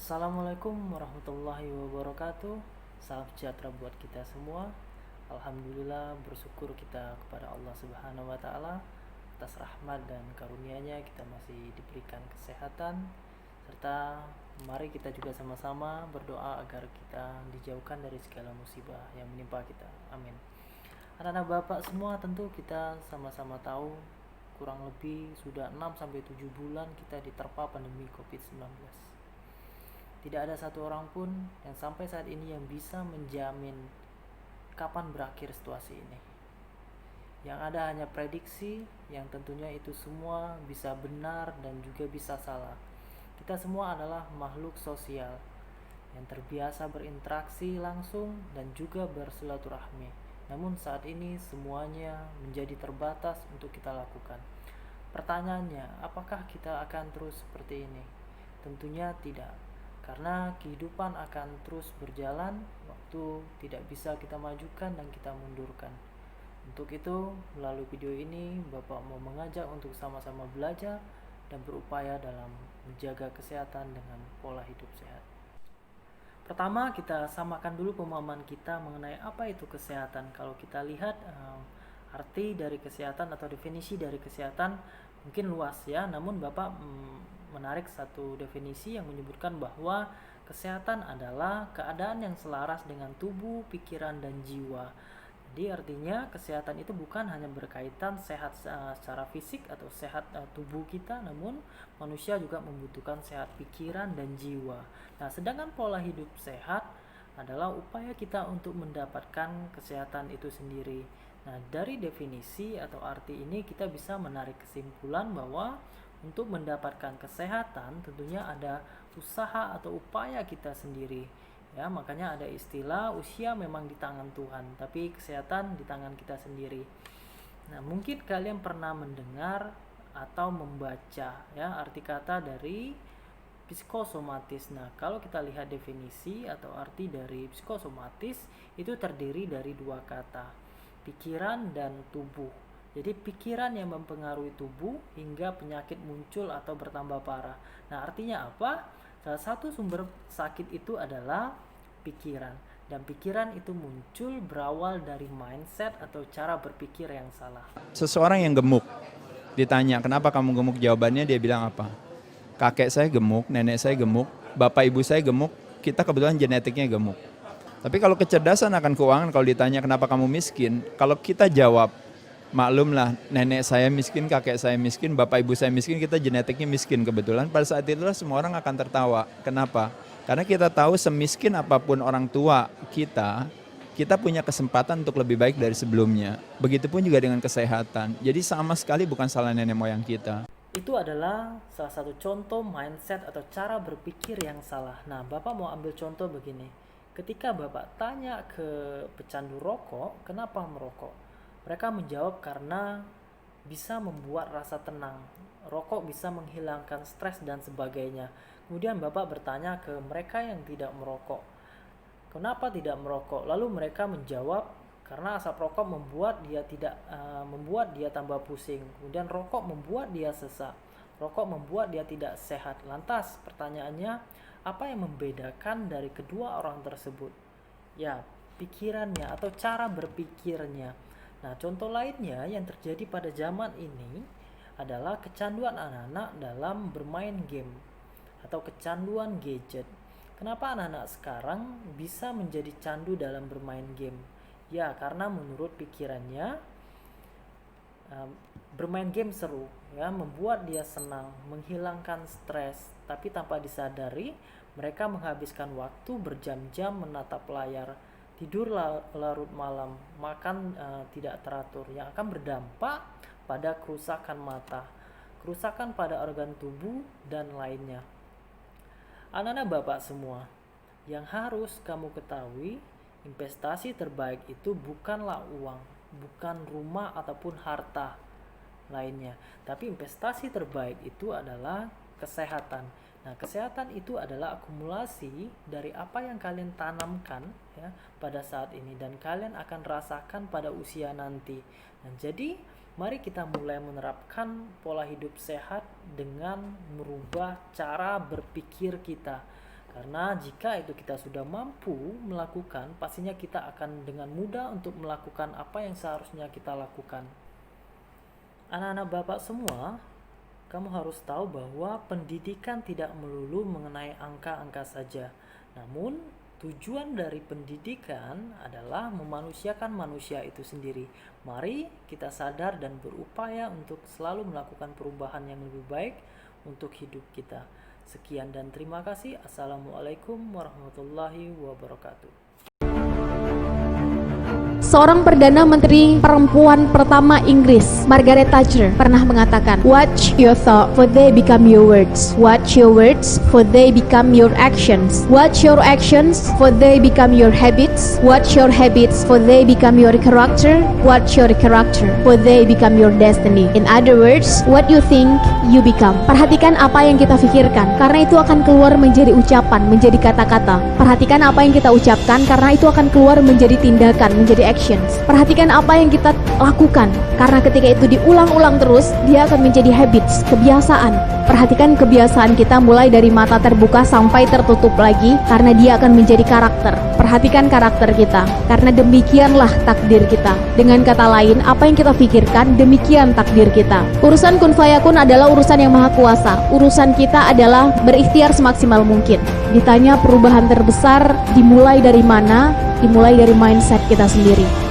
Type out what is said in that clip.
Assalamualaikum warahmatullahi wabarakatuh. Salam sejahtera buat kita semua. Alhamdulillah, bersyukur kita kepada Allah Subhanahu wa taala atas rahmat dan karunia-Nya kita masih diberikan kesehatan, serta mari kita juga sama-sama berdoa agar kita dijauhkan dari segala musibah yang menimpa kita. Amin. Anak-anak Bapak semua, tentu kita sama-sama tahu kurang lebih sudah 6 sampai 7 bulan kita diterpa pandemi Covid-19. Tidak ada satu orang pun yang sampai saat ini yang bisa menjamin kapan berakhir situasi ini. Yang ada hanya prediksi yang tentunya itu semua bisa benar dan juga bisa salah. Kita semua adalah makhluk sosial yang terbiasa berinteraksi langsung dan juga bersilaturahmi. Namun saat ini semuanya menjadi terbatas untuk kita lakukan. Pertanyaannya, apakah kita akan terus seperti ini? Tentunya tidak. Karena kehidupan akan terus berjalan, waktu tidak bisa kita majukan dan kita mundurkan. Untuk itu, melalui video ini, Bapak mau mengajak untuk sama-sama belajar dan berupaya dalam menjaga kesehatan dengan pola hidup sehat. Pertama, kita samakan dulu pemahaman kita mengenai apa itu kesehatan. Kalau kita lihat arti dari kesehatan atau definisi dari kesehatan mungkin luas ya, namun Bapak menarik satu definisi yang menyebutkan bahwa kesehatan adalah keadaan yang selaras dengan tubuh, pikiran, dan jiwa. Jadi artinya kesehatan itu bukan hanya berkaitan sehat secara fisik atau sehat tubuh kita, namun manusia juga membutuhkan sehat pikiran dan jiwa. Nah, sedangkan pola hidup sehat adalah upaya kita untuk mendapatkan kesehatan itu sendiri. Nah, dari definisi atau arti ini kita bisa menarik kesimpulan bahwa untuk mendapatkan kesehatan tentunya ada usaha atau upaya kita sendiri. Ya, makanya ada istilah usia memang di tangan Tuhan, tapi kesehatan di tangan kita sendiri. Nah, mungkin kalian pernah mendengar atau membaca ya arti kata dari psikosomatis. Nah, kalau kita lihat definisi atau arti dari psikosomatis itu terdiri dari dua kata, pikiran dan tubuh. Jadi pikiran yang mempengaruhi tubuh hingga penyakit muncul atau bertambah parah. Nah, artinya apa? Salah satu sumber sakit itu adalah pikiran. Dan pikiran itu muncul berawal dari mindset atau cara berpikir yang salah. Seseorang yang gemuk, ditanya kenapa kamu gemuk, jawabannya dia bilang apa? Kakek saya gemuk, nenek saya gemuk, bapak ibu saya gemuk, kita kebetulan genetiknya gemuk. Tapi kalau kecerdasan akan keuangan, kalau ditanya kenapa kamu miskin, kalau kita jawab, maklumlah nenek saya miskin, kakek saya miskin, bapak ibu saya miskin, kita genetiknya miskin kebetulan. Pada saat itulah semua orang akan tertawa. Kenapa? Karena kita tahu semiskin apapun orang tua kita punya kesempatan untuk lebih baik dari sebelumnya. Begitupun juga dengan kesehatan. Jadi sama sekali bukan salah nenek moyang kita. Itu adalah salah satu contoh mindset atau cara berpikir yang salah. Nah, Bapak mau ambil contoh begini. Ketika Bapak tanya ke pecandu rokok, kenapa merokok? Mereka menjawab karena bisa membuat rasa tenang. Rokok bisa menghilangkan stres dan sebagainya. Kemudian Bapak bertanya ke mereka yang tidak merokok, kenapa tidak merokok? Lalu mereka menjawab karena asap rokok membuat dia tambah pusing. Kemudian rokok membuat dia sesak. Rokok membuat dia tidak sehat. Lantas pertanyaannya, apa yang membedakan dari kedua orang tersebut? Ya, pikirannya atau cara berpikirnya. Nah, contoh lainnya yang terjadi pada zaman ini adalah kecanduan anak-anak dalam bermain game atau kecanduan gadget. Kenapa anak-anak sekarang bisa menjadi candu dalam bermain game? Ya, karena menurut pikirannya bermain game seru, ya, membuat dia senang, menghilangkan stres. Tapi tanpa disadari, mereka menghabiskan waktu berjam-jam menatap layar, tidur larut malam, makan tidak teratur, yang akan berdampak pada kerusakan mata, kerusakan pada organ tubuh, dan lainnya. Anak-anak Bapak semua, yang harus kamu ketahui, investasi terbaik itu bukanlah uang, bukan rumah ataupun harta lainnya, tapi investasi terbaik itu adalah kesehatan. Nah, kesehatan itu adalah akumulasi dari apa yang kalian tanamkan ya pada saat ini dan kalian akan rasakan pada usia nanti. Nah, jadi mari kita mulai menerapkan pola hidup sehat dengan merubah cara berpikir kita. Karena jika itu kita sudah mampu melakukan, pastinya kita akan dengan mudah untuk melakukan apa yang seharusnya kita lakukan. Anak-anak Bapak semua, kamu harus tahu bahwa pendidikan tidak melulu mengenai angka-angka saja. Namun, tujuan dari pendidikan adalah memanusiakan manusia itu sendiri. Mari kita sadar dan berupaya untuk selalu melakukan perubahan yang lebih baik untuk hidup kita. Sekian dan terima kasih. Assalamualaikum warahmatullahi wabarakatuh. Seorang Perdana Menteri perempuan pertama Inggris, Margaret Thatcher, pernah mengatakan, "Watch your thought, for they become your words. Watch your words, for they become your actions. Watch your actions, for they become your habits. Watch your habits, for they become your character. Watch your character, for they become your destiny." In other words, what you think, you become. Perhatikan apa yang kita pikirkan, karena itu akan keluar menjadi ucapan, menjadi kata-kata. Perhatikan apa yang kita ucapkan, karena itu akan keluar menjadi tindakan, menjadi actions. Perhatikan apa yang kita lakukan, karena ketika itu diulang-ulang terus, dia akan menjadi habits, kebiasaan. Perhatikan kebiasaan kita mulai dari mata terbuka sampai tertutup lagi, karena dia akan menjadi karakter. Perhatikan karakter kita, karena demikianlah takdir kita. Dengan kata lain, apa yang kita pikirkan, demikian takdir kita. Urusan kun fayakun adalah urusan yang maha kuasa. Urusan kita adalah berikhtiar semaksimal mungkin. Ditanya perubahan terbesar dimulai dari mana? Dimulai dari mindset kita sendiri.